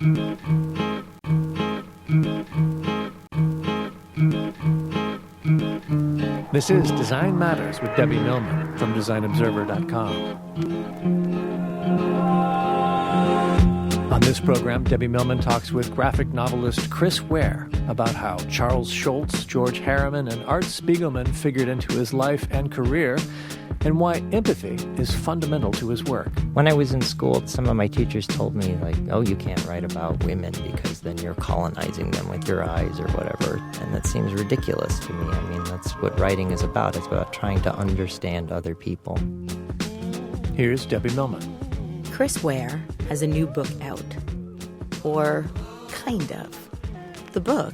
This is Design Matters with Debbie Millman from DesignObserver.com. On this program, Debbie Millman talks with graphic novelist Chris Ware about how Charles Schulz, George Harriman, and Art Spiegelman figured into his life and career, and why empathy is fundamental to his work. When I was in school, some of my teachers told me, like, oh, you can't write about women because then you're colonizing them with your eyes or whatever. And that seems ridiculous to me. I mean, that's what writing is about. It's about trying to understand other people. Here's Debbie Millman. Chris Ware has a new book out. Or kind of. The book,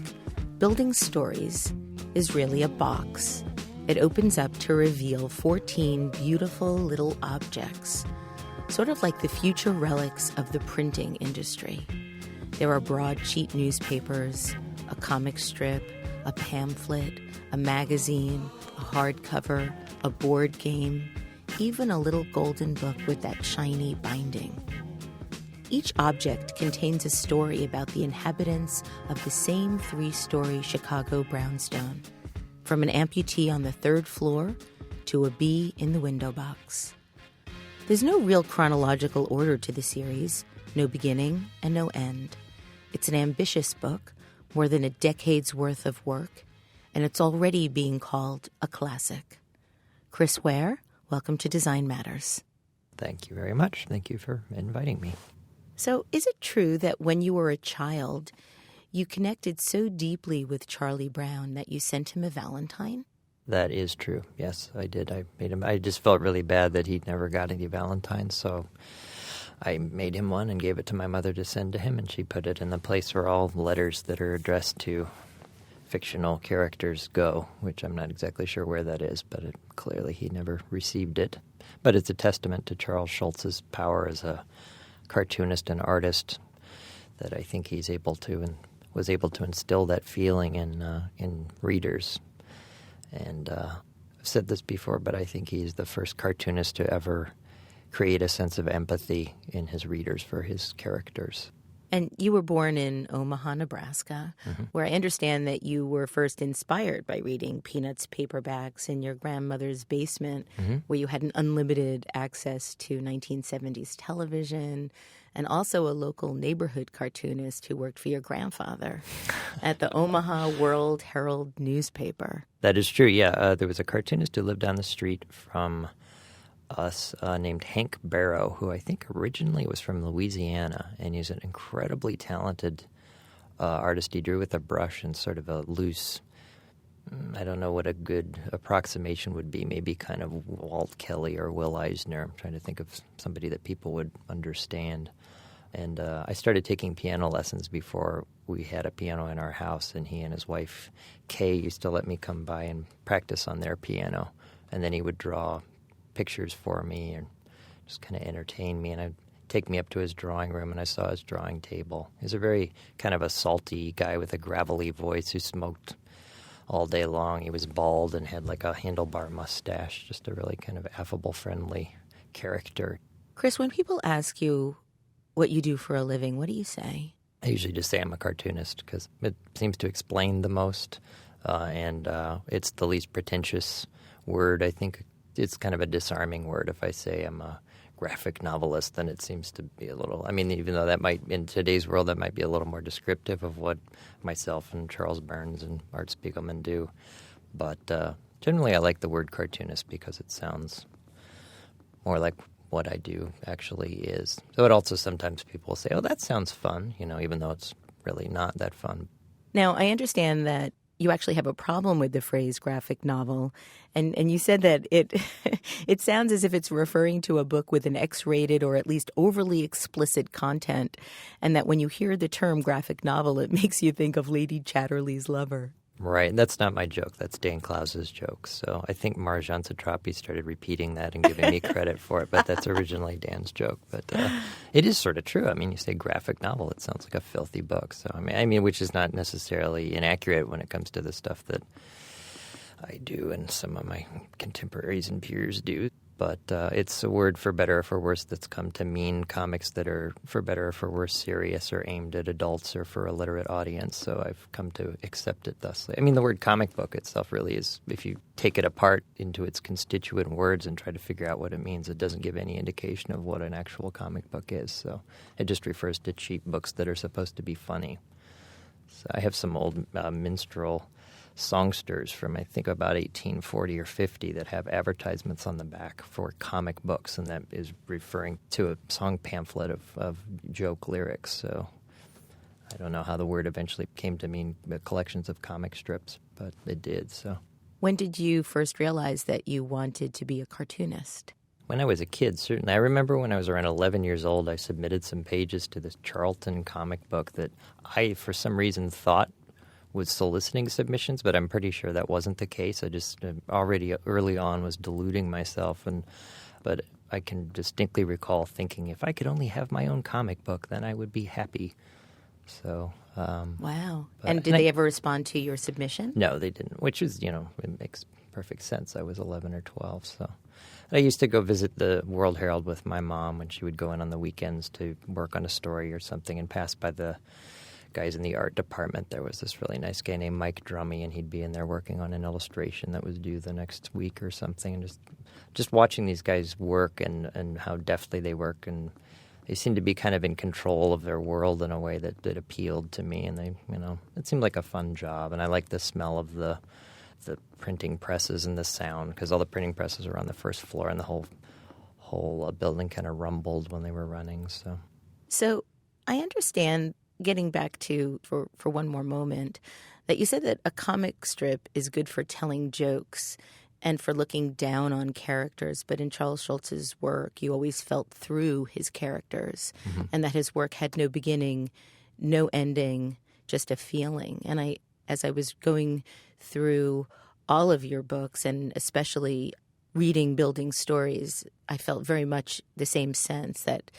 Building Stories, is really a box. It opens up to reveal 14 beautiful little objects, sort of like the future relics of the printing industry. There are broadsheet newspapers, a comic strip, a pamphlet, a magazine, a hardcover, a board game, even a little golden book with that shiny binding. Each object contains a story about the inhabitants of the same 3-story Chicago brownstone, from an amputee on the 3rd floor to a bee in the window box. There's no real chronological order to the series, no beginning and no end. It's an ambitious book, more than a decade's worth of work, and it's already being called a classic. Chris Ware, welcome to Design Matters. Thank you very much. Thank you for inviting me. So, is it true that when you were a child, you connected so deeply with Charlie Brown that you sent him a Valentine? That is true. Yes, I did. I just felt really bad that he'd never got any Valentines, so I made him one and gave it to my mother to send to him, and she put it in the place where all letters that are addressed to fictional characters go, which I'm not exactly sure where that is, but clearly he never received it. But it's a testament to Charles Schulz's power as a cartoonist and artist that I think he's able to and was able to instill that feeling in readers. And I've said this before, but I think he's the first cartoonist to ever create a sense of empathy in his readers for his characters. And you were born in Omaha, Nebraska, where I understand that you were first inspired by reading Peanuts paperbacks in your grandmother's basement, where you had an unlimited access to 1970s television, and also a local neighborhood cartoonist who worked for your grandfather at the Omaha World Herald newspaper. That is true, yeah. There was a cartoonist who lived down the street from us named Hank Barrow, who I think originally was from Louisiana, and he's an incredibly talented artist. He drew with a brush and sort of a loose, I don't know what a good approximation would be, maybe kind of Walt Kelly or Will Eisner. I'm trying to think of somebody that people would understand. And I started taking piano lessons before we had a piano in our house, and he and his wife, Kay, used to let me come by and practice on their piano. And then he would draw pictures for me and just kind of entertain me. And I'd take me up to his drawing room, and I saw his drawing table. He's a very kind of a salty guy with a gravelly voice who smoked all day long. He was bald and had like a handlebar mustache, just a really kind of affable, friendly character. Chris, when people ask you what you do for a living, what do you say? I usually just say I'm a cartoonist because it seems to explain the most, and it's the least pretentious word. I think it's kind of a disarming word. If I say I'm a graphic novelist, then it seems to be a little, I mean, even though that might, in today's world, that might be a little more descriptive of what myself and Charles Burns and Art Spiegelman do. But generally I like the word cartoonist because it sounds more like what I do actually is. So it also sometimes people say, oh, that sounds fun, even though it's really not that fun. Now, I understand that you actually have a problem with the phrase graphic novel, and you said that it sounds as if it's referring to a book with an X-rated or at least overly explicit content, and that when you hear the term graphic novel, it makes you think of Lady Chatterley's Lover. Right. That's not my joke. That's Dan Klaus's joke. So I think Marjan Satrapi started repeating that and giving me credit for it, but that's originally Dan's joke. But it is sort of true. I mean, you say graphic novel, it sounds like a filthy book. So I mean, which is not necessarily inaccurate when it comes to the stuff that I do and some of my contemporaries and peers do. But it's a word, for better or for worse, that's come to mean comics that are, for better or for worse, serious or aimed at adults or for a literate audience. So I've come to accept it thusly. I mean, the word comic book itself really is, if you take it apart into its constituent words and try to figure out what it means, it doesn't give any indication of what an actual comic book is. So it just refers to cheap books that are supposed to be funny. So I have some old minstrel songsters from, I think, about 1840 or 50 that have advertisements on the back for comic books, and that is referring to a song pamphlet of joke lyrics. So I don't know how the word eventually came to mean collections of comic strips, but it did. So When did you first realize that you wanted to be a cartoonist? when I was a kid, certainly. I remember when I was around 11 years old, I submitted some pages to this Charlton comic book that I, for some reason, thought was soliciting submissions, but I'm pretty sure that wasn't the case. I just already early on was deluding myself, but I can distinctly recall thinking, if I could only have my own comic book, then I would be happy. So, wow. And did they ever respond to your submission? No, they didn't, which is, it makes perfect sense. I was 11 or 12, so. I used to go visit the World Herald with my mom when she would go in on the weekends to work on a story or something, and pass by the guys in the art department. There was this really nice guy named Mike Drummy, and he'd be in there working on an illustration that was due the next week or something. And just watching these guys work and how deftly they work, and they seemed to be kind of in control of their world in a way that appealed to me. And it seemed like a fun job. And I liked the smell of the printing presses and the sound, because all the printing presses were on the first floor, and the whole building kind of rumbled when they were running. So I understand, getting back to, for one more moment, that you said that a comic strip is good for telling jokes and for looking down on characters. But in Charles Schulz's work, you always felt through his characters, and that his work had no beginning, no ending, just a feeling. And as I was going through all of your books, and especially reading Building Stories, I felt very much the same sense, that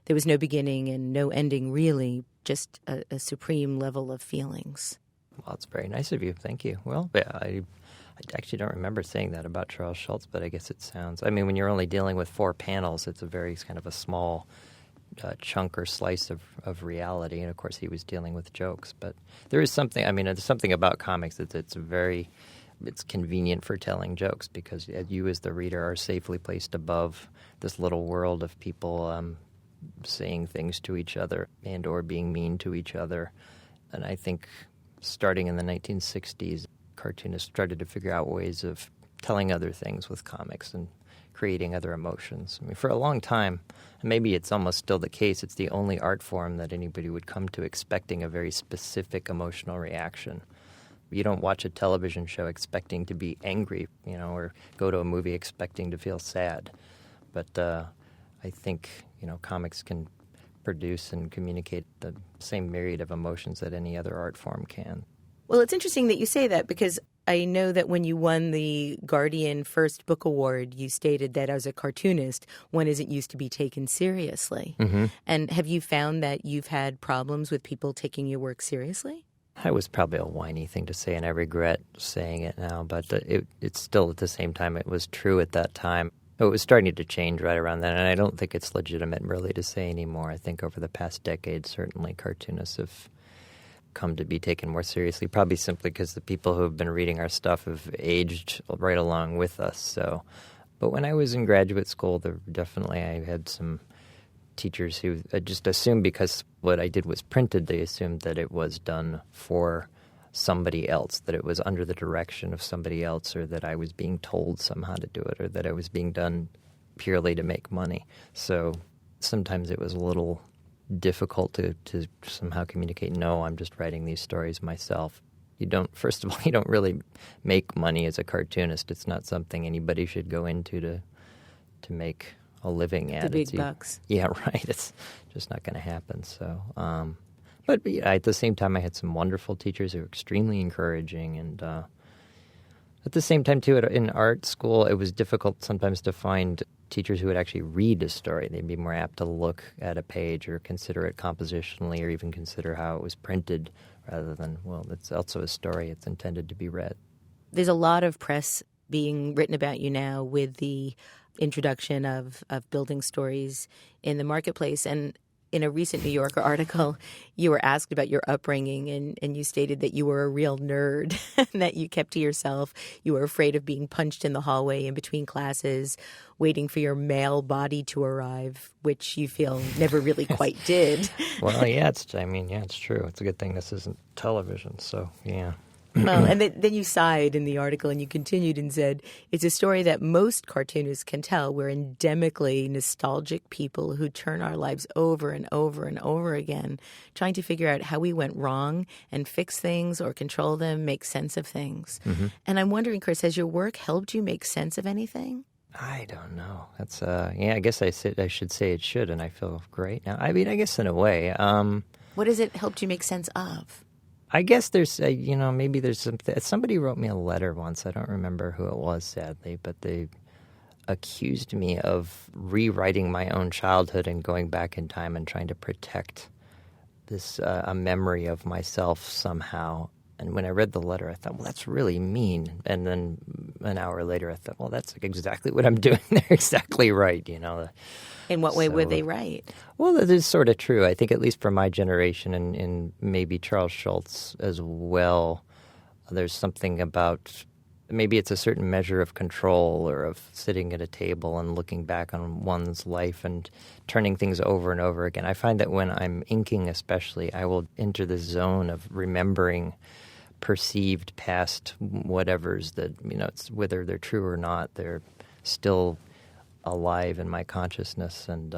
there was no beginning and no ending, really, just a supreme level of feelings. Well, it's very nice of you. Thank you. Well, yeah, I actually don't remember saying that about Charles Schulz, but I guess it sounds... I mean, when you're only dealing with 4 panels, it's a very kind of a small chunk or slice of reality, and of course he was dealing with jokes. But there is something... I mean, there's something about comics that it's convenient for telling jokes, because you as the reader are safely placed above this little world of people saying things to each other and or being mean to each other. And I think starting in the 1960s, cartoonists started to figure out ways of telling other things with comics and creating other emotions. I mean, for a long time, and maybe it's almost still the case, it's the only art form that anybody would come to expecting a very specific emotional reaction. You don't watch a television show expecting to be angry, or go to a movie expecting to feel sad. But I think, comics can produce and communicate the same myriad of emotions that any other art form can. Well, it's interesting that you say that, because I know that when you won the Guardian First Book Award, you stated that as a cartoonist, one isn't used to be taken seriously. Mm-hmm. And have you found that you've had problems with people taking your work seriously? It was probably a whiny thing to say, and I regret saying it now, but it's still, at the same time, it was true at that time. It was starting to change right around then, and I don't think it's legitimate really to say anymore. I think over the past decade, certainly cartoonists have come to be taken more seriously, probably simply because the people who have been reading our stuff have aged right along with us. So, but when I was in graduate school, I had some teachers who just assumed, because what I did was printed, they assumed that it was done for somebody else, that it was under the direction of somebody else, or that I was being told somehow to do it, or that it was being done purely to make money. So sometimes it was a little difficult to somehow communicate, no, I'm just writing these stories myself. First of all, you don't really make money as a cartoonist. It's not something anybody should go into to make a living at. The big bucks. Yeah, right. It's just not going to happen. So, but at the same time, I had some wonderful teachers who were extremely encouraging, and at the same time, too, in art school, it was difficult sometimes to find teachers who would actually read a story. They'd be more apt to look at a page or consider it compositionally, or even consider how it was printed, rather than, well, it's also a story. It's intended to be read. There's a lot of press being written about you now with the introduction of building stories in the marketplace. And in a recent New Yorker article, you were asked about your upbringing, and you stated that you were a real nerd, and that you kept to yourself. You were afraid of being punched in the hallway in between classes, waiting for your male body to arrive, which you feel never really quite did. Well, yeah, it's true. It's a good thing this isn't television, so yeah. Well, and then you sighed in the article, and you continued and said, it's a story that most cartoonists can tell. We're endemically nostalgic people who turn our lives over and over and over again, trying to figure out how we went wrong and fix things or control them, make sense of things. Mm-hmm. And I'm wondering, Chris, has your work helped you make sense of anything? I don't know. That's I guess I should say it should, and I feel great now. I mean, I guess in a way. What has it helped you make sense of? I guess there's, maybe there's somebody wrote me a letter once. I don't remember who it was, sadly, but they accused me of rewriting my own childhood and going back in time and trying to protect this a memory of myself somehow. And when I read the letter, I thought, well, that's really mean. And then an hour later, I thought, well, that's exactly what I'm doing. They're exactly right, In what way were they right? Well, that is sort of true. I think at least for my generation and maybe Charles Schulz as well, there's something about maybe it's a certain measure of control or of sitting at a table and looking back on one's life and turning things over and over again. I find that when I'm inking especially, I will enter the zone of remembering perceived past whatevers that, it's whether they're true or not, they're still alive in my consciousness. And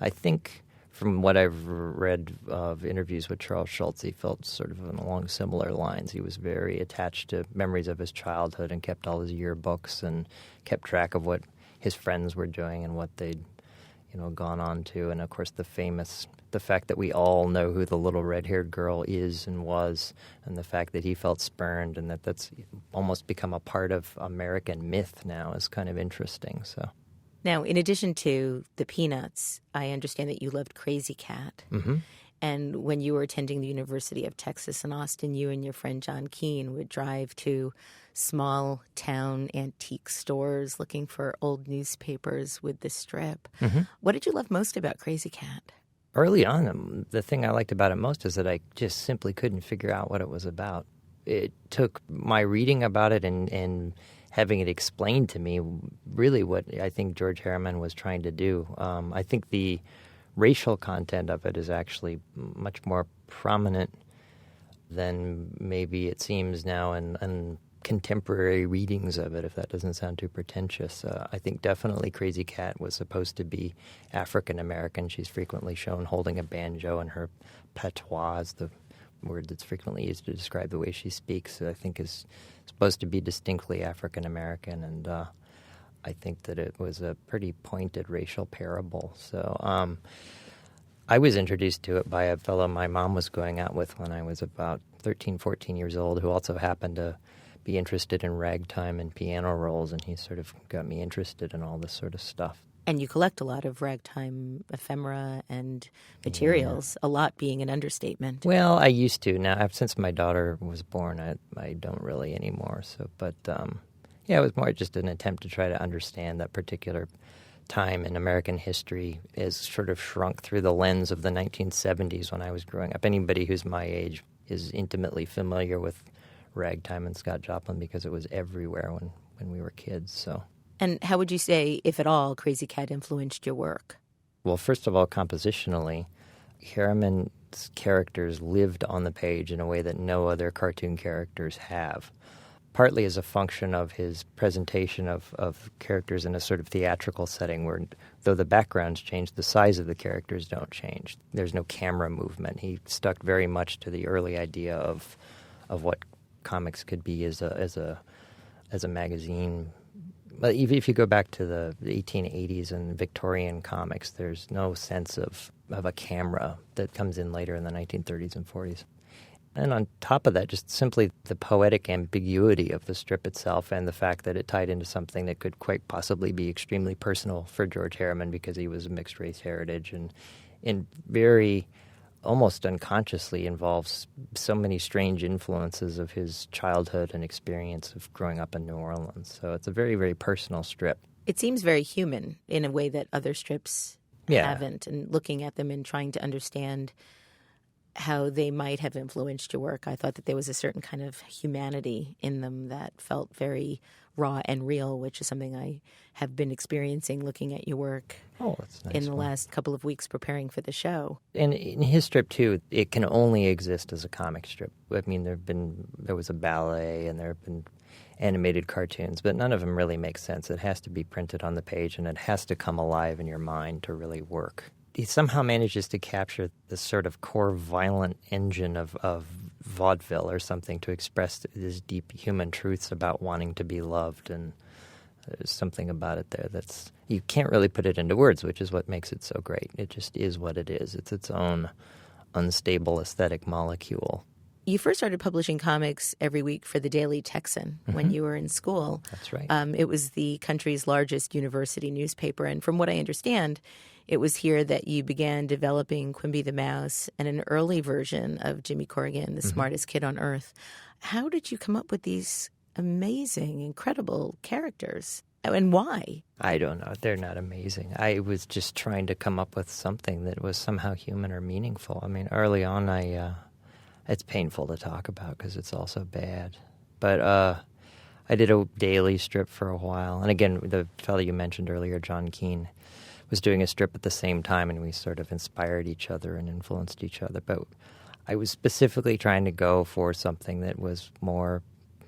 I think from what I've read of interviews with Charles Schulz, he felt sort of along similar lines. He was very attached to memories of his childhood and kept all his yearbooks and kept track of what his friends were doing and what they'd gone on to. And of course the fact that we all know who the little red-haired girl is and was, and the fact that he felt spurned and that's almost become a part of American myth now is kind of interesting. So. Now, in addition to the Peanuts, I understand that you loved Crazy Cat. Mm-hmm. And when you were attending the University of Texas in Austin, you and your friend John Keene would drive to small town antique stores looking for old newspapers with the strip. Mm-hmm. What did you love most about Crazy Cat? Early on, the thing I liked about it most is that I just simply couldn't figure out what it was about. It took my reading about it and having it explained to me really what I think George Harriman was trying to do. I think the racial content of it is actually much more prominent than maybe it seems now in contemporary readings of it, if that doesn't sound too pretentious. I think definitely Crazy Cat was supposed to be African-American. She's frequently shown holding a banjo, and her patois is the word that's frequently used to describe the way she speaks, I think is supposed to be distinctly African-American, and I think that it was a pretty pointed racial parable. So I was introduced to it by a fellow my mom was going out with when I was about 13, 14 years old, who also happened to be interested in ragtime and piano rolls, and he sort of got me interested in all this sort of stuff. And you collect a lot of ragtime ephemera and materials, a lot being an understatement. Well, I used to. Now, since my daughter was born, I don't really anymore. But it was more just an attempt to try to understand that particular time in American history is sort of shrunk through the lens of the 1970s when I was growing up. Anybody who's my age is intimately familiar with ragtime and Scott Joplin because it was everywhere when we were kids. So. And how would you say, if at all, Crazy Cat influenced your work? Well, first of all, compositionally, Harriman's characters lived on the page in a way that no other cartoon characters have, partly as a function of his presentation of characters in a sort of theatrical setting where, though the backgrounds change, the size of the characters don't change. There's no camera movement. He stuck very much to the early idea of what comics could be as a magazine. But even if you go back to the 1880s and Victorian comics, there's no sense of a camera that comes in later in the 1930s and 40s. And on top of that, just simply the poetic ambiguity of the strip itself and the fact that it tied into something that could quite possibly be extremely personal for George Harriman because he was a mixed-race heritage and very almost unconsciously involves so many strange influences of his childhood and experience of growing up in New Orleans. So it's a very, very personal strip. It seems very human in a way that other strips haven't, and looking at them and trying to understand how they might have influenced your work. I thought that there was a certain kind of humanity in them that felt very raw and real, which is something I have been experiencing looking at your work that's nice in the last couple of weeks preparing for the show. And in his strip, too, it can only exist as a comic strip. I mean, there was a ballet and there have been animated cartoons, but none of them really make sense. It has to be printed on the page, and it has to come alive in your mind to really work. He somehow manages to capture this sort of core violent engine of vaudeville or something to express these deep human truths about wanting to be loved, and there's something about it there that's, you can't really put it into words, which is what makes it so great. It just is what it is. It's its own unstable aesthetic molecule. You first started publishing comics every week for the Daily Texan when you were in school. That's right. It was the country's largest university newspaper, and from what I understand, it was here that you began developing Quimby the Mouse and an early version of Jimmy Corrigan, the smartest kid on earth. How did you come up with these amazing, incredible characters, and why? I don't know. They're not amazing. I was just trying to come up with something that was somehow human or meaningful. I mean, early on, it's painful to talk about because it's all so bad. But I did a daily strip for a while. And again, the fellow you mentioned earlier, John Keane, was doing a strip at the same time, and we sort of inspired each other and influenced each other. But I was specifically trying to go for something that was more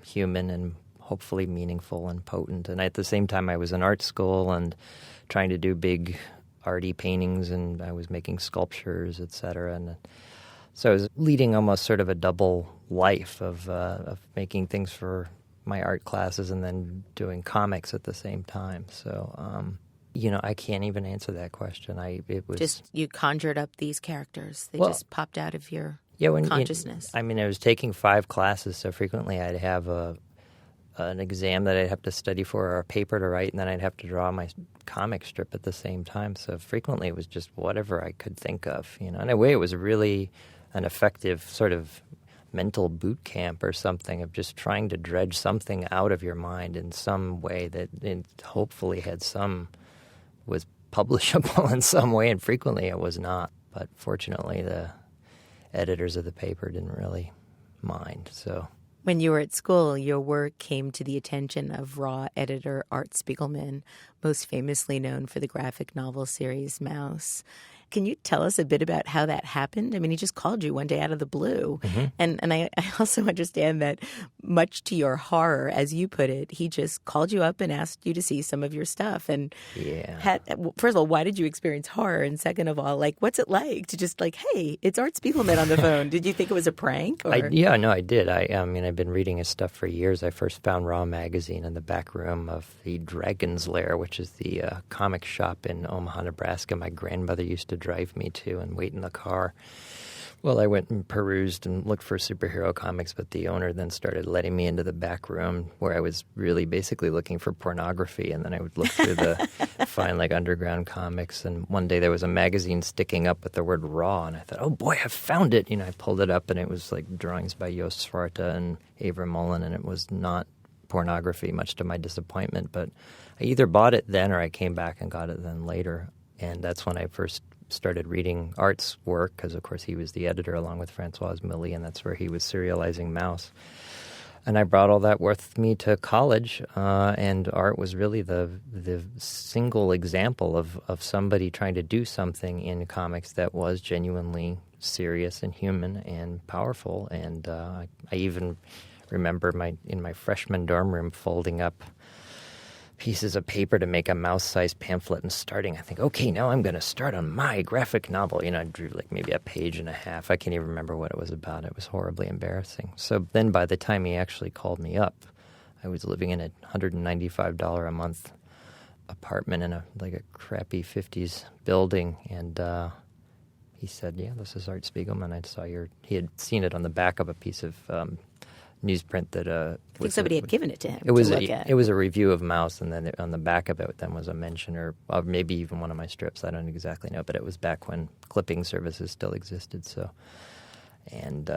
human and hopefully meaningful and potent. And at the same time, I was in art school and trying to do big arty paintings, and I was making sculptures, etc. And so I was leading almost sort of a double life of making things for my art classes and then doing comics at the same time. So, I can't even answer that question. It was just you conjured up these characters. They just popped out of your consciousness. I was taking 5 classes, so frequently I'd have an exam that I'd have to study for or a paper to write, and then I'd have to draw my comic strip at the same time. So frequently it was just whatever I could think of. In a way, it was really an effective sort of mental boot camp or something of just trying to dredge something out of your mind in some way that hopefully was publishable in some way, and frequently it was not. But fortunately, the editors of the paper didn't really mind. So when you were at school, your work came to the attention of Raw editor Art Spiegelman, most famously known for the graphic novel series Mouse. Can you tell us a bit about how that happened? I mean, he just called you one day out of the blue. And I also understand that, much to your horror, as you put it, he just called you up and asked you to see some of your stuff. And first of all, why did you experience horror? And second of all, what's it like to just hey, it's Art Spiegelman on the phone? Did you think it was a prank? Or? I did. I've been reading his stuff for years. I first found Raw magazine in the back room of the Dragon's Lair, which is the comic shop in Omaha, Nebraska. My grandmother used to drive me to and wait in the car. Well, I went and perused and looked for superhero comics, but the owner then started letting me into the back room where I was really basically looking for pornography, and then I would look through find underground comics, and one day there was a magazine sticking up with the word Raw, and I thought, oh boy, I found it! I pulled it up, and it was drawings by Joost Swarta and Avra Mullen, and it was not pornography, much to my disappointment, but I either bought it then or I came back and got it then later, and that's when I first started reading Art's work, because of course he was the editor along with Françoise Milly, and that's where he was serializing Mouse. And I brought all that with me to college, and Art was really the single example of somebody trying to do something in comics that was genuinely serious and human and powerful. And I even remember in my freshman dorm room folding up pieces of paper to make a mouse-sized pamphlet and starting. I think, okay, now I'm going to start on my graphic novel. I drew maybe a page and a half. I can't even remember what it was about. It was horribly embarrassing. So then by the time he actually called me up, I was living in a $195 a month apartment in a crappy 50s building, and he said, yeah, this is Art Spiegelman. I saw he had seen it on the back of a piece of newsprint that I think somebody had given it to him. It was a review of Mouse, and then on the back of it then was a mention, or maybe even one of my strips. I don't exactly know, but it was back when clipping services still existed. So And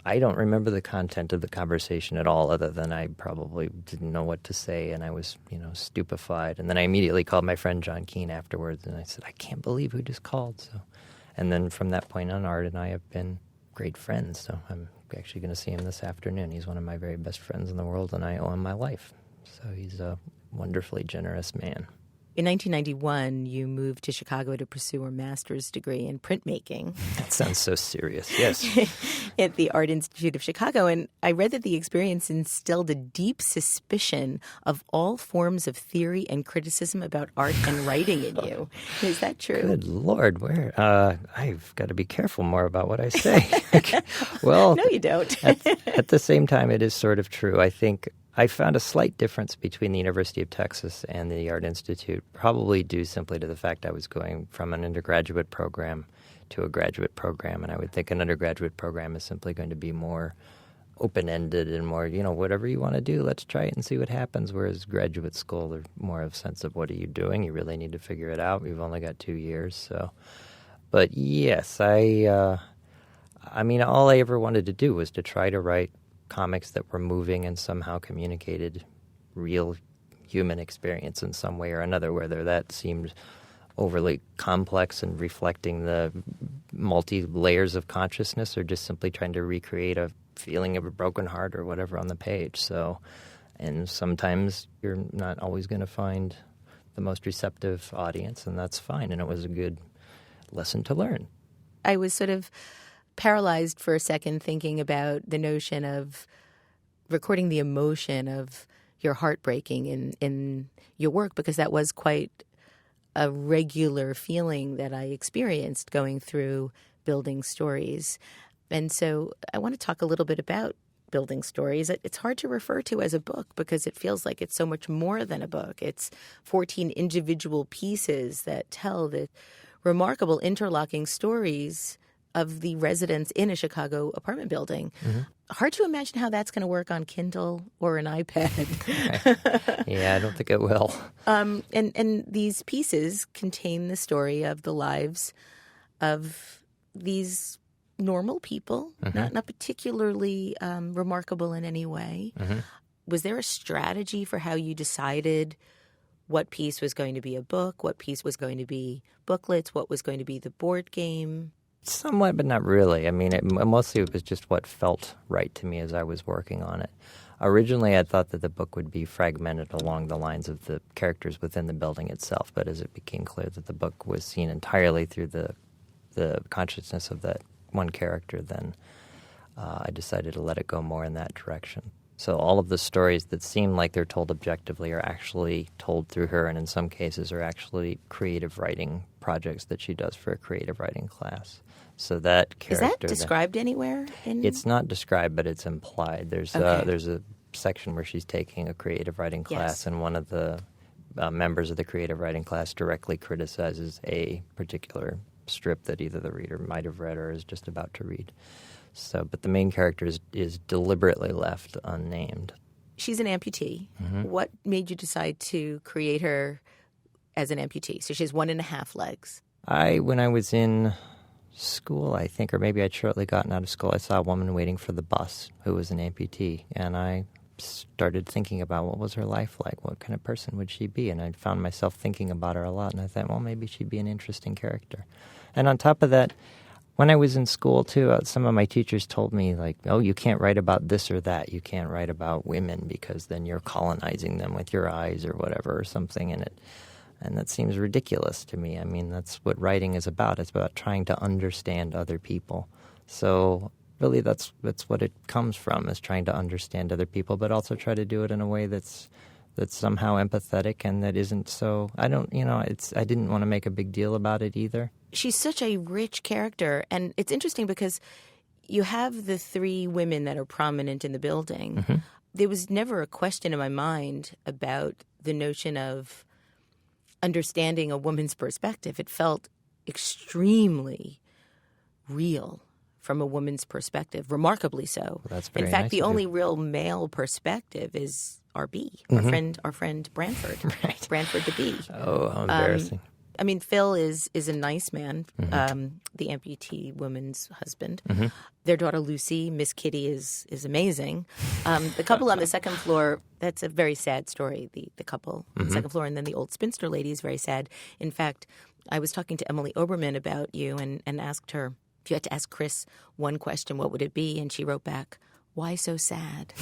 I don't remember the content of the conversation at all, other than I probably didn't know what to say, and I was, stupefied. And then I immediately called my friend John Keane afterwards, and I said, I can't believe who just called. And then from that point on, Art and I have been great friends. So I'm actually going to see him this afternoon. He's one of my very best friends in the world, and I owe him my life. So he's a wonderfully generous man. In 1991, you moved to Chicago to pursue a master's degree in printmaking. That sounds so serious, yes. At the Art Institute of Chicago. And I read that the experience instilled a deep suspicion of all forms of theory and criticism about art and writing in you. Is that true? Good Lord, Ware. I've got to be careful more about what I say. Well, no, you don't. at the same time, it is sort of true. I think I found a slight difference between the University of Texas and the Art Institute, probably due simply to the fact I was going from an undergraduate program to a graduate program, and I would think an undergraduate program is simply going to be more open-ended and more, whatever you want to do, let's try it and see what happens, whereas graduate school, there's more of a sense of what are you doing? You really need to figure it out. We've only got 2 years, so. But yes, all I ever wanted to do was to try to write comics that were moving and somehow communicated real human experience in some way or another, whether that seemed overly complex and reflecting the multi-layers of consciousness or just simply trying to recreate a feeling of a broken heart or whatever on the page. So, and sometimes you're not always going to find the most receptive audience, and that's fine, and it was a good lesson to learn. I was sort of paralyzed for a second thinking about the notion of recording the emotion of your heartbreaking in your work, because that was quite a regular feeling that I experienced going through building stories. And so I want to talk a little bit about building stories. It's hard to refer to as a book because it feels like it's so much more than a book. It's 14 individual pieces that tell the remarkable interlocking stories of the residents in a Chicago apartment building. Mm-hmm. Hard to imagine how that's going to work on Kindle or an iPad. Yeah, I don't think it will. And these pieces contain the story of the lives of these normal people, mm-hmm. not particularly remarkable in any way. Mm-hmm. Was there a strategy for how you decided what piece was going to be a book, what piece was going to be booklets, what was going to be the board game? Somewhat, but not really. I mean, mostly it was just what felt right to me as I was working on it. Originally, I thought that the book would be fragmented along the lines of the characters within the building itself, but as it became clear that the book was seen entirely through the consciousness of that one character, then I decided to let it go more in that direction. So all of the stories that seem like they're told objectively are actually told through her, and in some cases are actually creative writing projects that she does for a creative writing class. So that character... Is that described anywhere? It's not described, but it's implied. There's a section where she's taking a creative writing class, yes. And one of the members of the creative writing class directly criticizes a particular strip that either the reader might have read or is just about to read. So, but the main character is deliberetely left unnamed. She's an amputee. Mm-hmm. What made you decide to create her as an amputee? So she has 1.5 legs. When I was in school, I think, or maybe I'd shortly gotten out of school, I saw a woman waiting for the bus who was an amputee, and I started thinking about what was her life like, what kind of person would she be, and I found myself thinking about her a lot, and I thought, well, maybe she'd be an interesting character. And on top of that, when I was in school, too, some of my teachers told me, like, oh, you can't write about this or that. You can't write about women because then you're colonizing them with your eyes or whatever or something in it. And that seems ridiculous to me. I mean, that's what writing is about. It's about trying to understand other people. So really that's what it comes from, is trying to understand other people, but also try to do it in a way that's somehow empathetic and that isn't so... I didn't want to make a big deal about it either. She's such a rich character, and it's interesting because you have the 3 women that are prominent in the building. Mm-hmm. There was never a question in my mind about the notion of understanding a woman's perspective. It felt extremely real from a woman's perspective, remarkably so. Well, that's very in fact, nice the only real male perspective is our bee, mm-hmm. our friend Branford, right. Branford the bee. Oh, how embarrassing. I mean, Phil is a nice man, the amputee woman's husband. Their daughter Lucy, Miss Kitty, is amazing. The couple on the second floor, that's a very sad story, the couple on the second floor. And then the old spinster lady is very sad. In fact, I was talking to Emily Oberman about you and asked her, if you had to ask Chris one question, what would it be? And she wrote back, why so sad?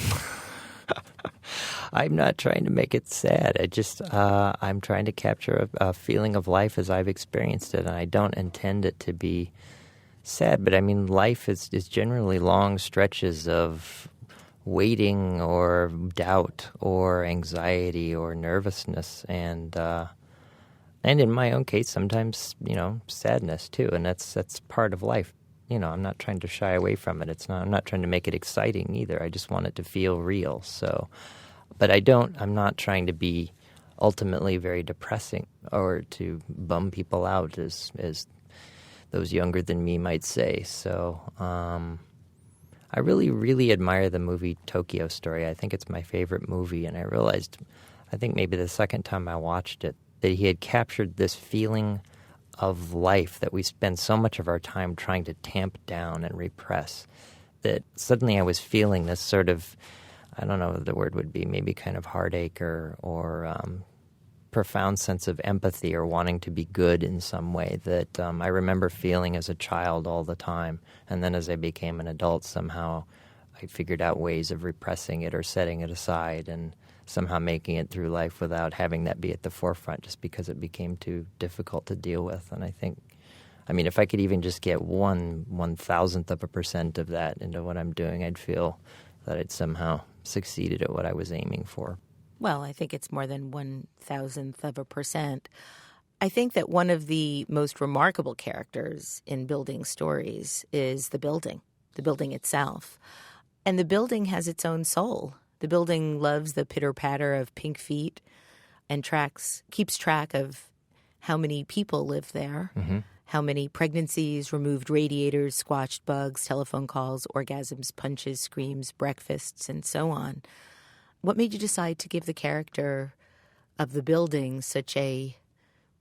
I'm not trying to make it sad. I'm trying to capture a feeling of life as I've experienced it, and I don't intend it to be sad. But I mean, life is generally long stretches of waiting or doubt or anxiety or nervousness, and in my own case, sometimes sadness too, and that's part of life. I'm not trying to shy away from it. I'm not trying to make it exciting either. I just want it to feel real. So, but I'm not trying to be ultimately very depressing or to bum people out as those younger than me might say. So, I really, really admire the movie Tokyo Story. I think it's my favorite movie, and I realized, I think maybe the second time I watched it, that he had captured this feeling of life that we spend so much of our time trying to tamp down and repress, that suddenly I was feeling this sort of, I don't know what the word would be, maybe kind of heartache or profound sense of empathy or wanting to be good in some way that I remember feeling as a child all the time. And then as I became an adult, somehow I figured out ways of repressing it or setting it aside and somehow making it through life without having that be at the forefront just because it became too difficult to deal with. And I think, if I could even just get 1/1000% of that into what I'm doing, I'd feel that I'd somehow succeeded at what I was aiming for. Well, I think it's more than 1/1000%. I think that one of the most remarkable characters in building stories is the building itself. And the building has its own soul. The building loves the pitter-patter of pink feet and keeps track of how many people live there, how many pregnancies, removed radiators, squashed bugs, telephone calls, orgasms, punches, screams, breakfasts, and so on. What made you decide to give the character of the building such a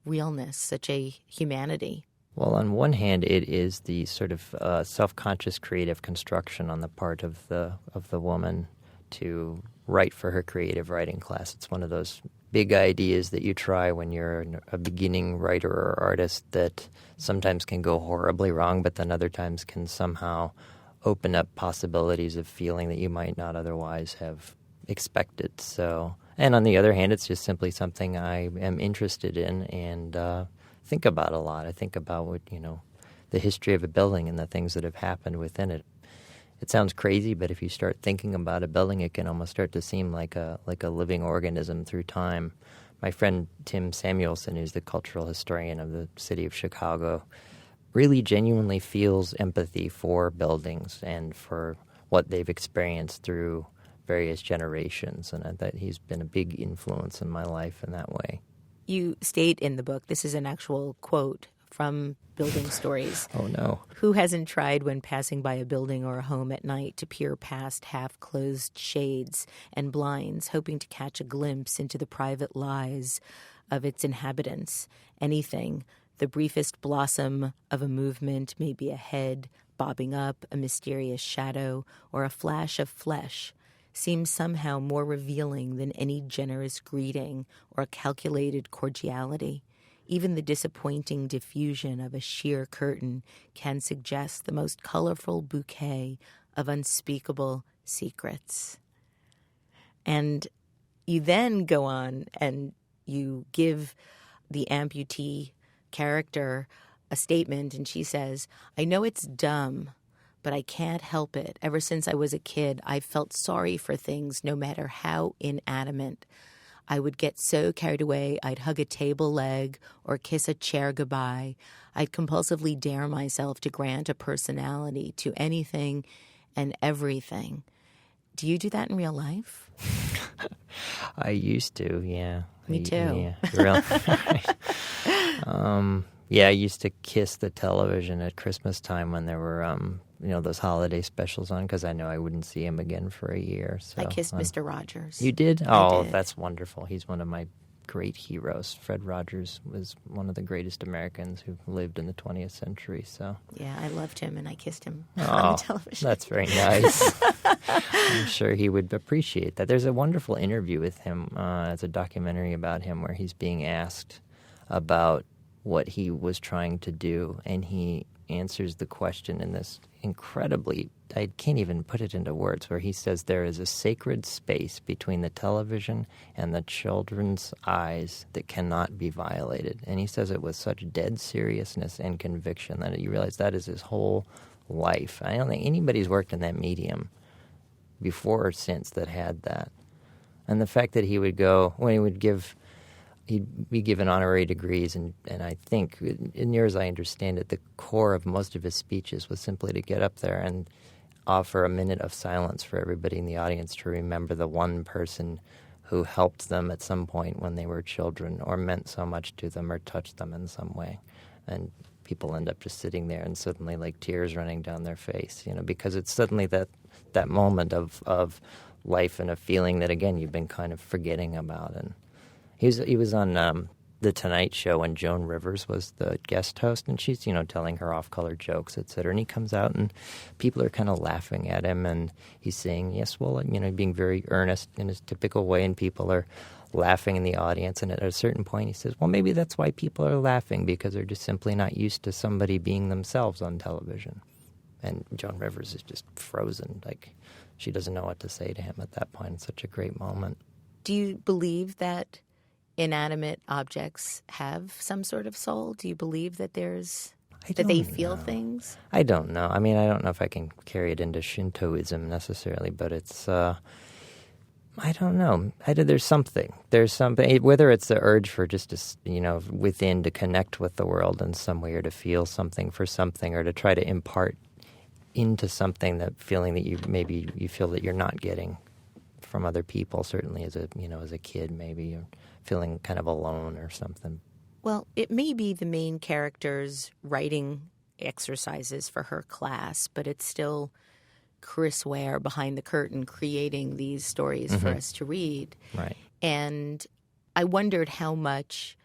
realness, such a humanity? Well, on one hand, it is the sort of self-conscious creative construction on the part of the woman to write for her creative writing class. It's one of those big ideas that you try when you're a beginning writer or artist that sometimes can go horribly wrong, but then other times can somehow open up possibilities of feeling that you might not otherwise have expected. So, and on the other hand, it's just simply something I am interested in and think about a lot. I think about the history of a building and the things that have happened within it. It sounds crazy, but if you start thinking about a building, it can almost start to seem like a living organism through time. My friend Tim Samuelson, who's the cultural historian of the city of Chicago, really genuinely feels empathy for buildings and for what they've experienced through various generations, and that he's been a big influence in my life in that way. You state in the book, this is an actual quote from Building Stories. Oh, no. Who hasn't tried when passing by a building or a home at night to peer past half-closed shades and blinds, hoping to catch a glimpse into the private lives of its inhabitants? Anything, the briefest blossom of a movement, maybe a head bobbing up, a mysterious shadow, or a flash of flesh, seems somehow more revealing than any generous greeting or calculated cordiality. Even the disappointing diffusion of a sheer curtain can suggest the most colorful bouquet of unspeakable secrets. And you then go on and you give the amputee character a statement, and she says, I know it's dumb, but I can't help it. Ever since I was a kid, I've felt sorry for things, no matter how inanimate. I would get so carried away, I'd hug a table leg or kiss a chair goodbye. I'd compulsively dare myself to grant a personality to anything and everything. Do you do that in real life? I used to, yeah. Me too. Yeah, yeah, I used to kiss the television at Christmas time when there were, those holiday specials on, because I know I wouldn't see him again for a year. So I kissed Mr. Rogers. You did? I Oh, did. That's wonderful. He's one of my great heroes. Fred Rogers was one of the greatest Americans who lived in the 20th century. So yeah, I loved him and I kissed him on the television. That's very nice. I'm sure he would appreciate that. There's a wonderful interview with him. It's a documentary about him where he's being asked about what he was trying to do, and he answers the question in this incredibly, I can't even put it into words, where he says there is a sacred space between the television and the children's eyes that cannot be violated. And he says it with such dead seriousness and conviction that you realize that is his whole life. I don't think anybody's worked in that medium before or since that had that. And the fact that he would go, when he would give, he'd be given honorary degrees, and I think, near as I understand it, the core of most of his speeches was simply to get up there and offer a minute of silence for everybody in the audience to remember the one person who helped them at some point when they were children, or meant so much to them, or touched them in some way. And people end up just sitting there and suddenly like tears running down their face, because it's suddenly that moment of life and a feeling that, again, you've been kind of forgetting about. And he was on The Tonight Show when Joan Rivers was the guest host, and she's, telling her off-color jokes, et cetera. And he comes out, and people are kind of laughing at him, and he's saying, yes, well, being very earnest in his typical way, and people are laughing in the audience. And at a certain point, he says, well, maybe that's why people are laughing, because they're just simply not used to somebody being themselves on television. And Joan Rivers is just frozen, like she doesn't know what to say to him at that point. It's such a great moment. Do you believe that inanimate objects have some sort of soul? Do you believe that they feel things? I don't know. I mean, I don't know if I can carry it into Shintoism necessarily, but it's, I don't know. There's something. Whether it's the urge for just to, within to connect with the world in some way, or to feel something for something, or to try to impart into something that feeling that you feel that you're not getting from other people, certainly as a kid, maybe you're feeling kind of alone or something. Well, it may be the main character's writing exercises for her class, but it's still Chris Ware behind the curtain creating these stories for us to read. Right. And I wondered how much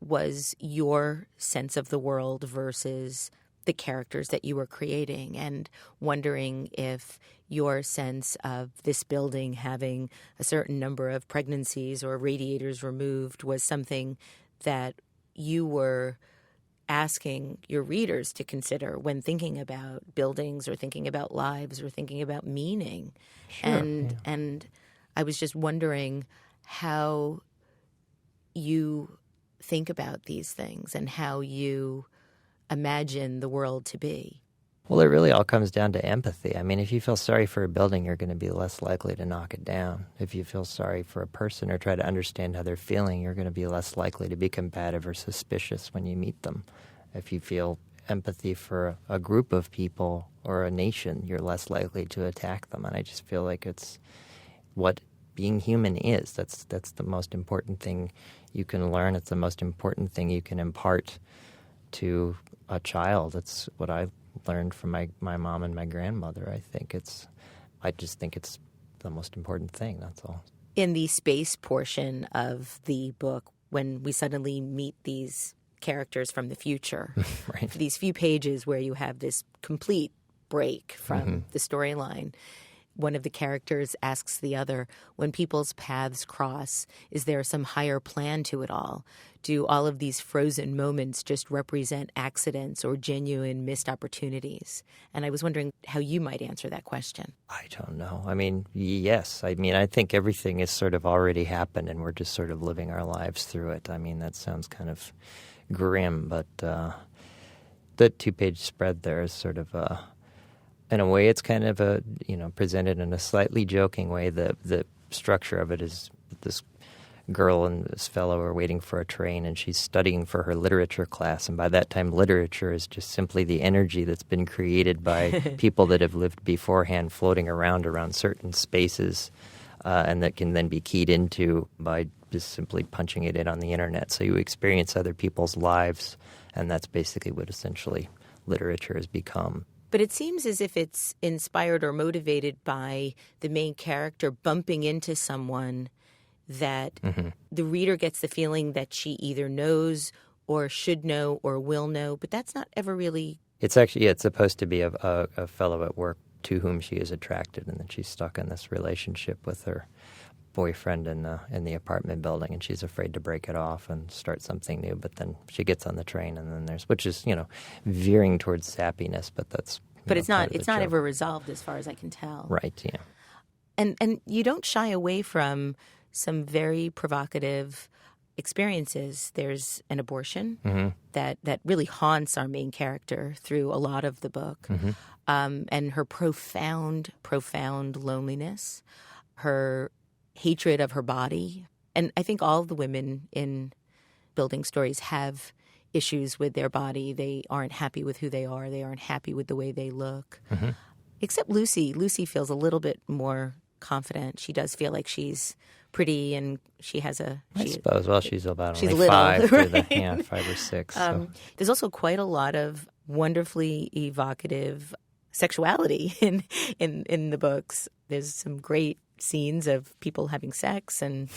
was your sense of the world versus the characters that you were creating, and wondering if your sense of this building having a certain number of pregnancies or radiators removed was something that you were asking your readers to consider when thinking about buildings, or thinking about lives, or thinking about meaning. Sure, and I was just wondering how you think about these things and how you imagine the world to be. Well, it really all comes down to empathy. I mean, if you feel sorry for a building, you're going to be less likely to knock it down. If you feel sorry for a person or try to understand how they're feeling, you're going to be less likely to be combative or suspicious when you meet them. If you feel empathy for a group of people or a nation, you're less likely to attack them. And I just feel like it's what being human is. That's the most important thing you can learn. It's the most important thing you can impart to a child. It's what I learned from my mom and my grandmother. I just think it's the most important thing, that's all. In the space portion of the book, when we suddenly meet these characters from the future, right. These few pages where you have this complete break from the storyline, one of the characters asks the other, when people's paths cross, is there some higher plan to it all? Do all of these frozen moments just represent accidents or genuine missed opportunities? And I was wondering how you might answer that question. I don't know. I mean, yes. I mean, I think everything has sort of already happened, and we're just sort of living our lives through it. I mean, that sounds kind of grim, but the 2-page spread there is sort of in a way, it's kind of presented in a slightly joking way. The structure of it is this girl and this fellow are waiting for a train, and she's studying for her literature class. And by that time, literature is just simply the energy that's been created by people that have lived beforehand, floating around certain spaces, and that can then be keyed into by just simply punching it in on the internet. So you experience other people's lives, and that's basically what essentially literature has become. But it seems as if it's inspired or motivated by the main character bumping into someone that the reader gets the feeling that she either knows or should know or will know, but that's not ever really... It's actually, it's supposed to be a fellow at work to whom she is attracted, and then she's stuck in this relationship with her boyfriend in the apartment building, and she's afraid to break it off and start something new. But then she gets on the train, and then which is veering towards sappiness, but that's it's not ever resolved as far as I can tell. Right. Yeah. And you don't shy away from some very provocative experiences. There's an abortion that really haunts our main character through a lot of the book, and her profound loneliness, her hatred of her body. And I think all of the women in Building Stories have issues with their body. They aren't happy with who they are. They aren't happy with the way they look. Except Lucy. Lucy feels a little bit more confident. She does feel like she's pretty, and she has I suppose. Well, she's about she's only little, 5 right? 5 or 6. So. There's also quite a lot of wonderfully evocative sexuality in the books. There's some great scenes of people having sex and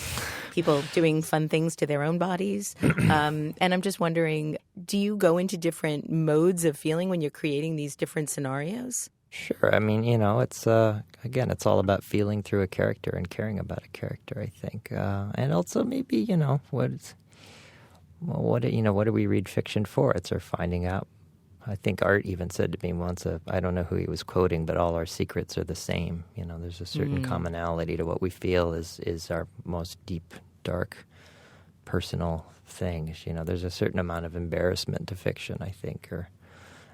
people doing fun things to their own bodies. And I'm just wondering, do you go into different modes of feeling when you're creating these different scenarios? Sure. I mean, it's again, it's all about feeling through a character and caring about a character, I think. And also maybe, what do we read fiction for? It's our finding out. I think Art even said to me once, I don't know who he was quoting, but all our secrets are the same. There's a certain commonality to what we feel is our most deep, dark, personal things. There's a certain amount of embarrassment to fiction, I think. Or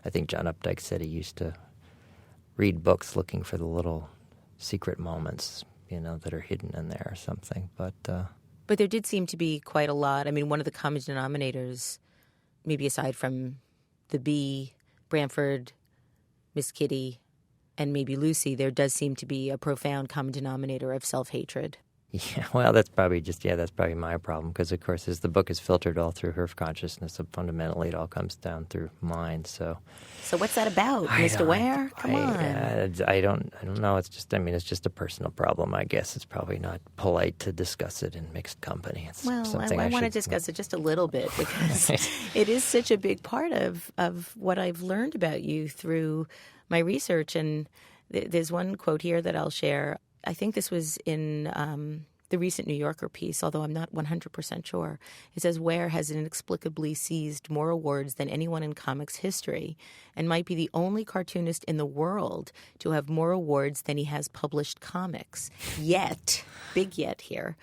I think John Updike said he used to read books looking for the little secret moments, that are hidden in there or something. But there did seem to be quite a lot. I mean, one of the common denominators, maybe aside from the Bee, Branford, Miss Kitty, and maybe Lucy, there does seem to be a profound common denominator of self-hatred. Yeah, well, that's probably my problem, because, of course, as the book is filtered all through her consciousness, so fundamentally it all comes down through mine, so what's that about, Mr. Ware? Come on. I don't know. It's just a personal problem, I guess. It's probably not polite to discuss it in mixed company. It's something I want to discuss it just a little bit, because it is such a big part of what I've learned about you through my research. And there's one quote here that I'll share. I think this was in the recent New Yorker piece, although I'm not 100% sure. It says, Ware has inexplicably seized more awards than anyone in comics history and might be the only cartoonist in the world to have more awards than he has published comics. Yet, big yet here,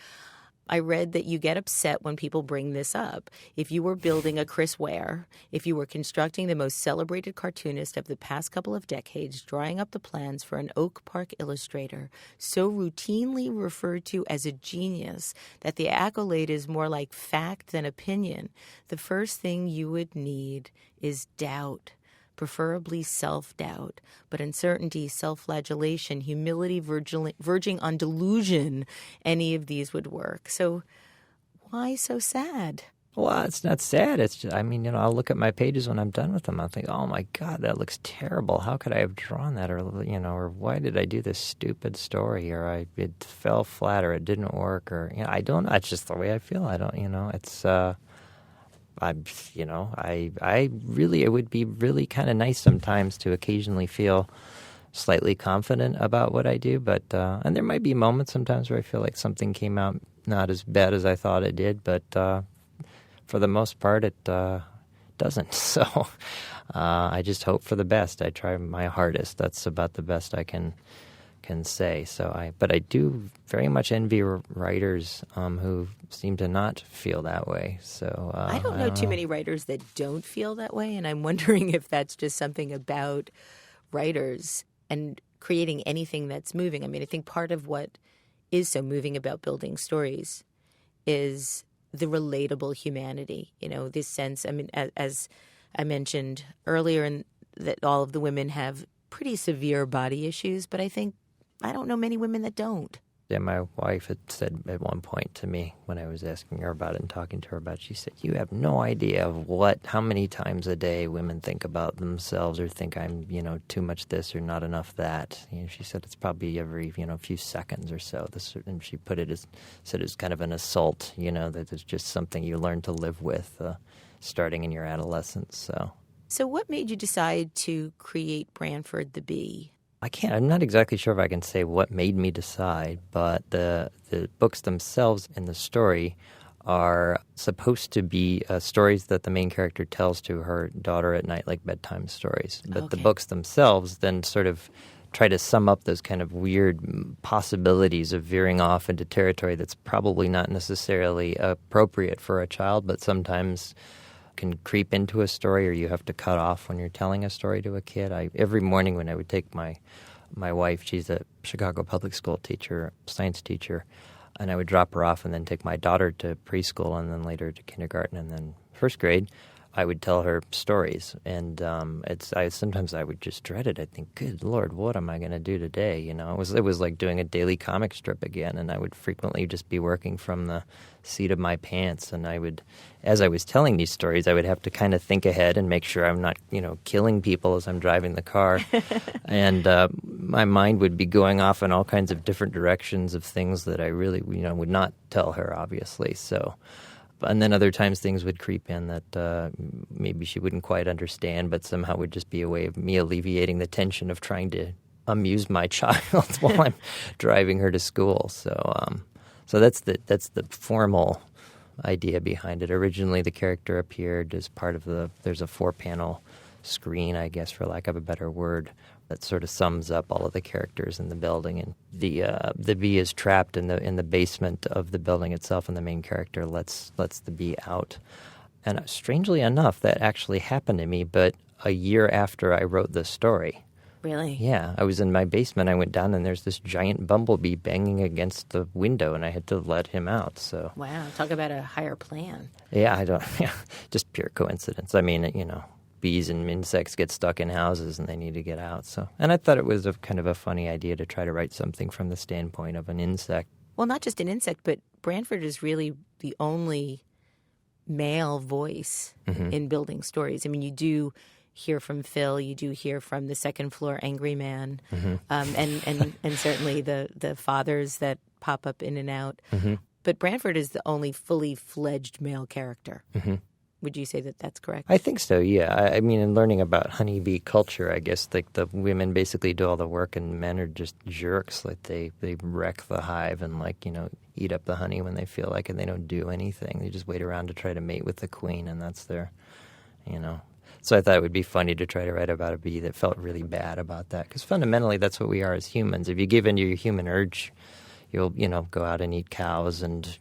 I read that you get upset when people bring this up. If you were building a Chris Ware, if you were constructing the most celebrated cartoonist of the past couple of decades, drawing up the plans for an Oak Park illustrator, so routinely referred to as a genius that the accolade is more like fact than opinion, the first thing you would need is doubt. Preferably self-doubt, but uncertainty, self-flagellation, humility verging on delusion, any of these would work. So why so sad? Well, it's not sad. It's just, I'll look at my pages when I'm done with them. I'll think, oh my God, that looks terrible. How could I have drawn that? Or why did I do this stupid story? Or it fell flat, or it didn't work, or, I don't know. It's just the way I feel. I don't, it's, it would be really kind of nice sometimes to occasionally feel slightly confident about what I do, but and there might be moments sometimes where I feel like something came out not as bad as I thought it did, but for the most part it doesn't. So I just hope for the best. I try my hardest. That's about the best I can say. But I do very much envy writers who seem to not feel that way. So I don't know too many writers that don't feel that way, and I'm wondering if that's just something about writers and creating anything that's moving. I think part of what is so moving about Building Stories is the relatable humanity. This sense. As I mentioned earlier, that all of the women have pretty severe body issues, but I don't know many women that don't. Yeah, my wife had said at one point to me when I was asking her about it and talking to her about it, she said, "You have no idea of how many times a day women think about themselves or think I'm, too much this or not enough that." She said it's probably every, few seconds or so. And she said it's kind of an assault, that it's just something you learn to live with starting in your adolescence. So what made you decide to create Branford the Bee? I'm not exactly sure if I can say what made me decide, but the books themselves in the story are supposed to be stories that the main character tells to her daughter at night, like bedtime stories. But the books themselves then sort of try to sum up those kind of weird possibilities of veering off into territory that's probably not necessarily appropriate for a child, but sometimes can creep into a story or you have to cut off when you're telling a story to a kid. Every morning when I would take my wife, she's a Chicago public school teacher, science teacher, and I would drop her off and then take my daughter to preschool and then later to kindergarten and then first grade. I would tell her stories, and sometimes I would just dread it. I'd think, "Good Lord, what am I going to do today?" It was like doing a daily comic strip again, and I would frequently just be working from the seat of my pants. And as I was telling these stories, I would have to kind of think ahead and make sure I'm not, killing people as I'm driving the car. And my mind would be going off in all kinds of different directions of things that I really, would not tell her, obviously. So. And then other times things would creep in that maybe she wouldn't quite understand, but somehow would just be a way of me alleviating the tension of trying to amuse my child while I'm driving her to school. So that's the formal idea behind it. Originally, the character appeared as part of there's a 4-panel screen, I guess, for lack of a better word, that sort of sums up all of the characters in the building. And the bee is trapped in the basement of the building itself, and the main character lets the bee out. And strangely enough, that actually happened to me, but a year after I wrote the story. Really? Yeah, I was in my basement. I went down, and there's this giant bumblebee banging against the window, and I had to let him out. So wow, talk about a higher plan. Yeah, just pure coincidence. I mean, bees and insects get stuck in houses and they need to get out. So, and I thought it was a kind of a funny idea to try to write something from the standpoint of an insect. Well, not just an insect, but Branford is really the only male voice in building stories. I mean, you do hear from Phil, you do hear from the second floor angry man, and certainly the fathers that pop up in and out. But Branford is the only fully fledged male character. Would you say that that's correct? I think so, yeah. I mean, in learning about honeybee culture, I guess like the women basically do all the work and men are just jerks. Like they wreck the hive and eat up the honey when they feel like it, and they don't do anything. They just wait around to try to mate with the queen, and that's their, So I thought it would be funny to try to write about a bee that felt really bad about that, because fundamentally that's what we are as humans. If you give in to your human urge, you'll, go out and eat cows and,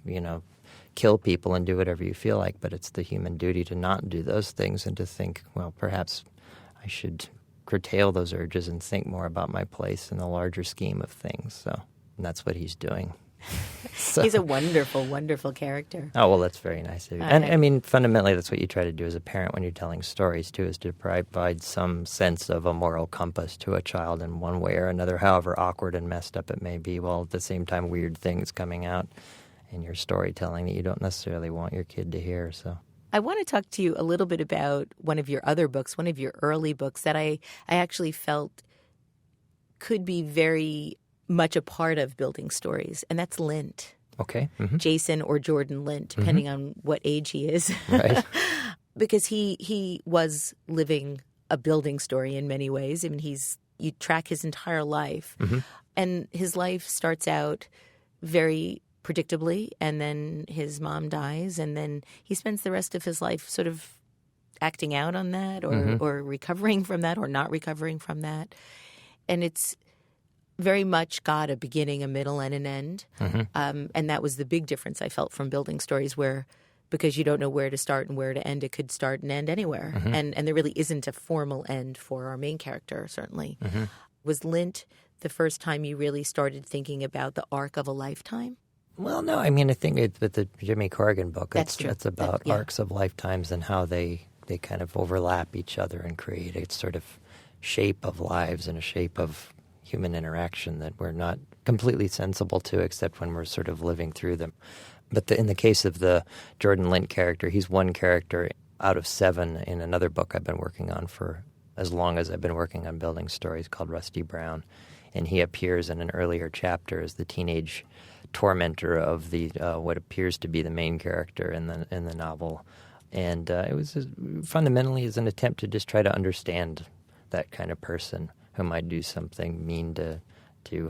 kill people and do whatever you feel like, but it's the human duty to not do those things and to think, well, perhaps I should curtail those urges and think more about my place in the larger scheme of things. So and that's what he's doing. So. He's a wonderful, wonderful character. Oh, well, that's very nice of you. And I mean, fundamentally, that's what you try to do as a parent when you're telling stories, too, is to provide some sense of a moral compass to a child in one way or another, however awkward and messed up it may be, while at the same time weird things coming out in your storytelling that you don't necessarily want your kid to hear. So I want to talk to you a little bit about one of your other books, one of your early books that I actually felt could be very much a part of building stories, and that's Lint. Okay. Jason or Jordan Lint, depending on what age he is. Right. Because he was living a building story in many ways. I mean, you track his entire life, and his life starts out very predictably, and then his mom dies, and then he spends the rest of his life sort of acting out on that or recovering from that or not recovering from that. And it's very much got a beginning, a middle, and an end. And that was the big difference I felt from building stories, where because you don't know where to start and where to end, it could start and end anywhere. And there really isn't a formal end for our main character, certainly. Was Lint the first time you really started thinking about the arc of a lifetime? Well, no. I mean, I think with the Jimmy Corrigan book, That's true. That's about arcs of lifetimes and how they kind of overlap each other and create a sort of shape of lives and a shape of human interaction that we're not completely sensible to except when we're sort of living through them. But in the case of the Jordan Lint character, he's one character out of 7 in another book I've been working on for as long as I've been working on building stories, called Rusty Brown. And he appears in an earlier chapter as the teenage tormentor of the what appears to be the main character in the novel. And it was fundamentally as an attempt to just try to understand that kind of person who might do something mean to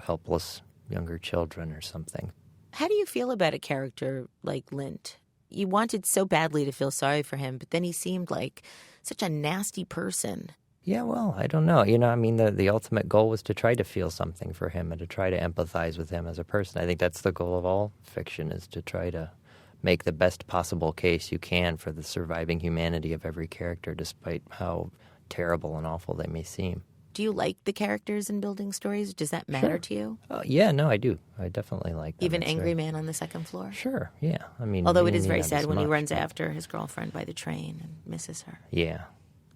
helpless younger children or something. How do you feel about a character like Lint? You wanted so badly to feel sorry for him, but then he seemed like such a nasty person. Yeah, well, I don't know. I mean, the ultimate goal was to try to feel something for him and to try to empathize with him as a person. I think that's the goal of all fiction, is to try to make the best possible case you can for the surviving humanity of every character, despite how terrible and awful they may seem. Do you like the characters in building stories? Does that matter to you? Yeah, no, I do. I definitely like them. Even Angry Man on the Second Floor? Sure, yeah. I mean, although it is very sad when he runs after his girlfriend by the train and misses her. Yeah.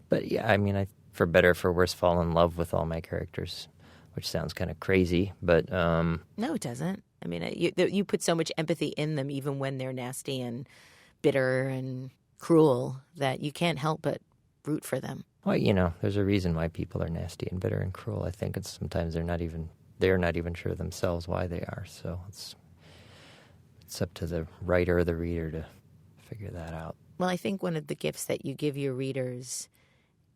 But yeah, I mean, for better or for worse, fall in love with all my characters, which sounds kind of crazy, but... No, it doesn't. I mean, you put so much empathy in them, even when they're nasty and bitter and cruel, that you can't help but root for them. Well, there's a reason why people are nasty and bitter and cruel. I think it's sometimes they're not even sure themselves why they are. So it's up to the writer or the reader to figure that out. Well, I think one of the gifts that you give your readers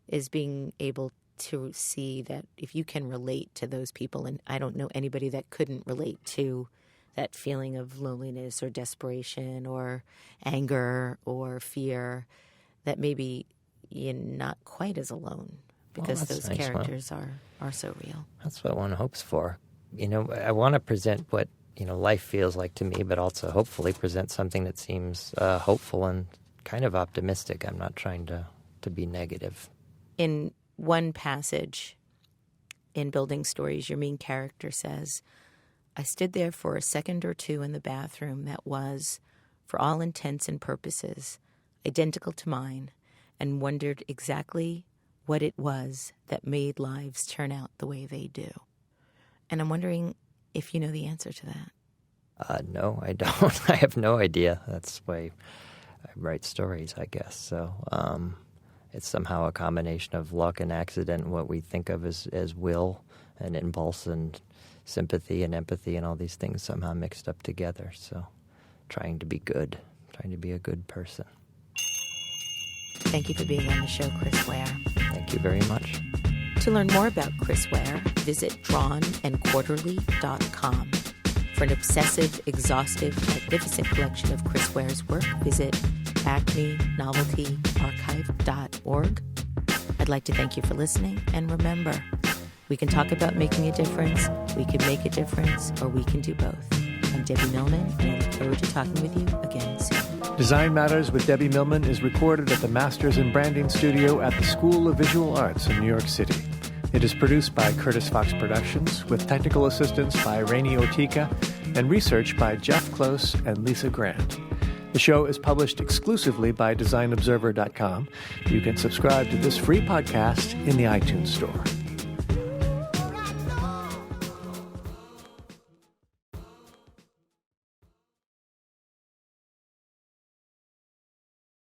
is being able to see that if you can relate to those people, and I don't know anybody that couldn't relate to that feeling of loneliness or desperation or anger or fear, that maybe you're not quite as alone because those nice. Characters are so real. That's what one hopes for. I want to present what, life feels like to me, but also hopefully present something that seems hopeful and kind of optimistic. I'm not trying to be negative. In one passage in Building Stories, your main character says, "I stood there for a second or two in the bathroom that was, for all intents and purposes, identical to mine, and wondered exactly what it was that made lives turn out the way they do." And I'm wondering if you know the answer to that. No, I don't. I have no idea. That's why I write stories, I guess. So it's somehow a combination of luck and accident, what we think of as will and impulse and sympathy and empathy and all these things somehow mixed up together. So trying to be good, trying to be a good person. Thank you for being on the show, Chris Ware. Thank you very much. To learn more about Chris Ware, visit drawnandquarterly.com. For an obsessive, exhaustive, magnificent collection of Chris Ware's work, visit acmenoveltyarchive.org. I'd like to thank you for listening, and remember, we can talk about making a difference, we can make a difference, or we can do both. I'm Debbie Millman, and I look forward to talking with you again soon. Design Matters with Debbie Millman is recorded at the Masters in Branding Studio at the School of Visual Arts in New York City. It is produced by Curtis Fox Productions, with technical assistance by Rainey Ortica and research by Jeff Close and Lisa Grant. The show is published exclusively by DesignObserver.com. You can subscribe to this free podcast in the iTunes Store.